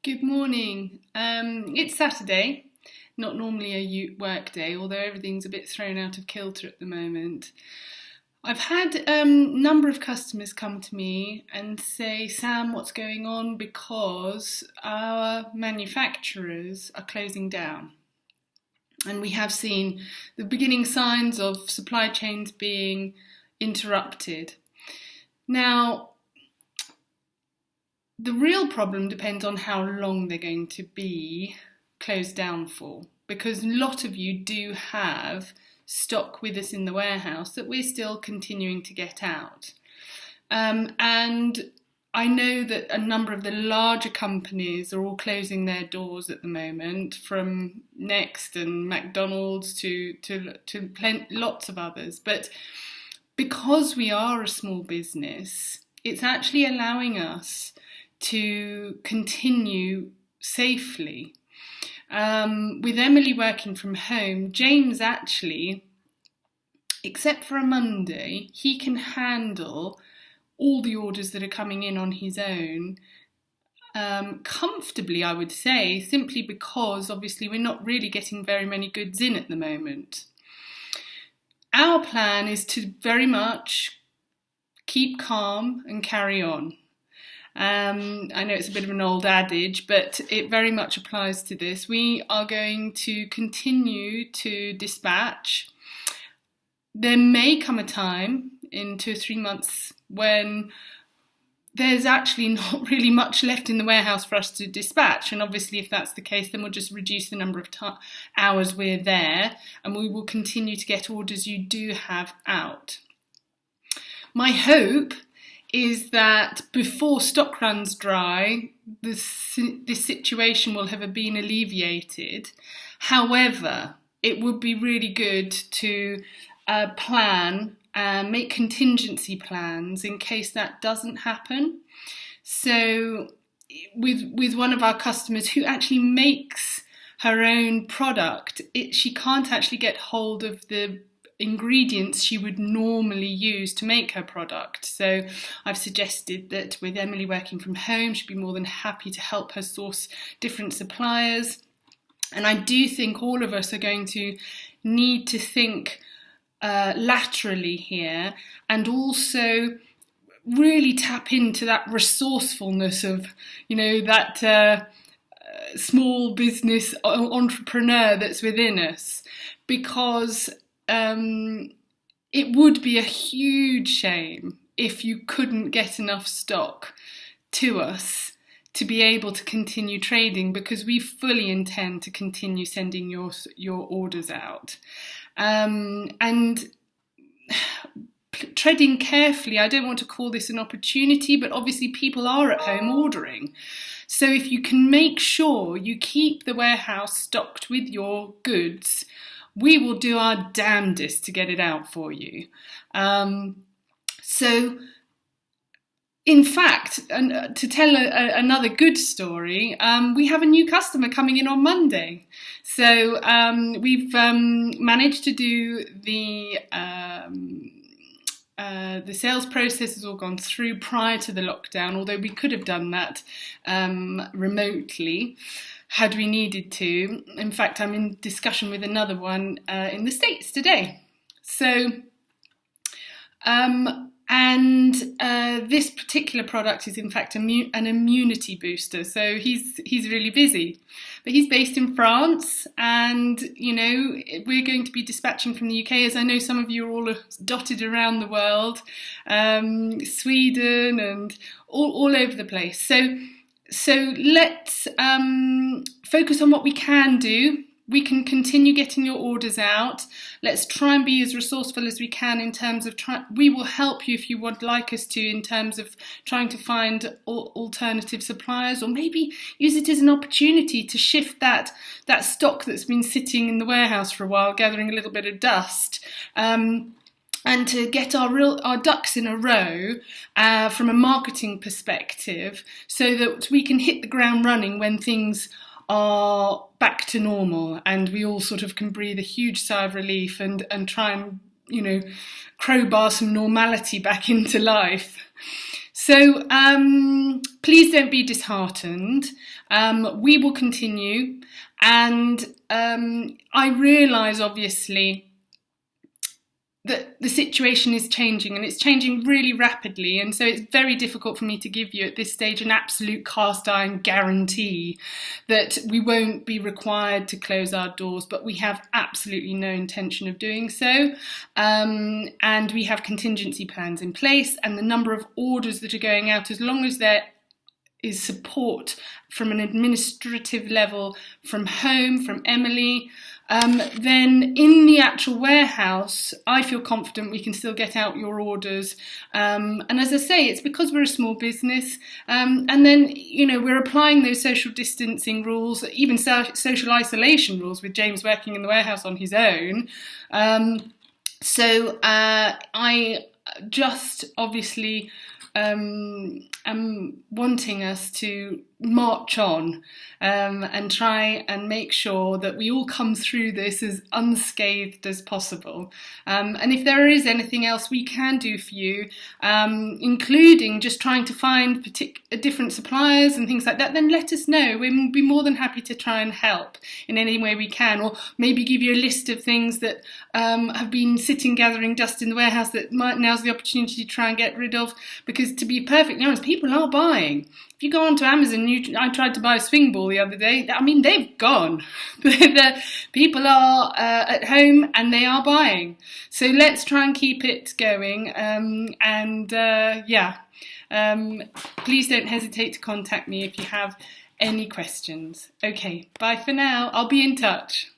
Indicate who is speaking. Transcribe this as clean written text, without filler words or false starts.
Speaker 1: Good morning. It's Saturday, not normally a work day, although everything's a bit thrown out of kilter at the moment. I've had a number of customers come to me and say, Sam, what's going on? Because our manufacturers are closing down. And we have seen the beginning signs of supply chains being interrupted. Now, the real problem depends on how long they're going to be closed down for, because a lot of you do have stock with us in the warehouse that we're still continuing to get out. And I know that a number of the larger companies are all closing their doors at the moment, from Next and McDonald's to lots of others. But because we are a small business, it's actually allowing us to continue safely. With Emily working from home, James actually, except for a Monday, he can handle all the orders that are coming in on his own comfortably, I would say, simply because obviously we're not really getting very many goods in at the moment. Our plan is to very much keep calm and carry on. I know it's a bit of an old adage, but it very much applies to this. We are going to continue to dispatch. There may come a time in 2 or 3 months when there's actually not really much left in the warehouse for us to dispatch. And obviously, if that's the case, then we'll just reduce the number of hours we're there, and we will continue to get orders you do have out. My hope is that before stock runs dry, this situation will have been alleviated. However, it would be really good to plan and make contingency plans in case that doesn't happen. So with one of our customers who actually makes her own product, she can't actually get hold of the ingredients she would normally use to make her product. So I've suggested that with Emily working from home, she'd be more than happy to help her source different suppliers. And I do think all of us are going to need to think laterally here, and also really tap into that resourcefulness of, that small business entrepreneur that's within us, because it would be a huge shame if you couldn't get enough stock to us to be able to continue trading, because we fully intend to continue sending your orders out. And treading carefully, I don't want to call this an opportunity, but obviously people are at home ordering. So if you can make sure you keep the warehouse stocked with your goods, we will do our damnedest to get it out for you. So, in fact, to tell another good story, we have a new customer coming in on Monday. So we've managed to do the sales process has all gone through prior to the lockdown, although we could have done that remotely had we needed to. In fact, I'm in discussion with another one in the States today. So, this particular product is in fact an immunity booster. So he's really busy, but he's based in France, and we're going to be dispatching from the UK, as I know some of you are all dotted around the world, Sweden and all over the place. So let's focus on what we can do. We can continue getting your orders out. Let's try and be as resourceful as we can in terms of we will help you if you would like us to, in terms of trying to find alternative suppliers, or maybe use it as an opportunity to shift that stock that's been sitting in the warehouse for a while, gathering a little bit of dust. And to get our ducks in a row from a marketing perspective, so that we can hit the ground running when things are back to normal, and we all sort of can breathe a huge sigh of relief and try and crowbar some normality back into life. So please don't be disheartened. We will continue, and I realise obviously that the situation is changing, and it's changing really rapidly, and so it's very difficult for me to give you at this stage an absolute cast iron guarantee that we won't be required to close our doors, but we have absolutely no intention of doing so, and we have contingency plans in place, and the number of orders that are going out, as long as there is support from an administrative level, from home, from Emily, then in the actual warehouse, I feel confident we can still get out your orders. And as I say, it's because we're a small business. And then, we're applying those social distancing rules, even social isolation rules, with James working in the warehouse on his own. So I just obviously am wanting us to march on and try and make sure that we all come through this as unscathed as possible. And if there is anything else we can do for you, including just trying to find different suppliers and things like that, then let us know. We'll be more than happy to try and help in any way we can, or maybe give you a list of things that have been sitting gathering dust in the warehouse that now's the opportunity to try and get rid of, because to be perfectly honest, people are buying. If you go onto Amazon, I tried to buy a swing ball the other day. I mean, they've gone. The people are at home and they are buying. So let's try and keep it going. Please don't hesitate to contact me if you have any questions. Okay, bye for now. I'll be in touch.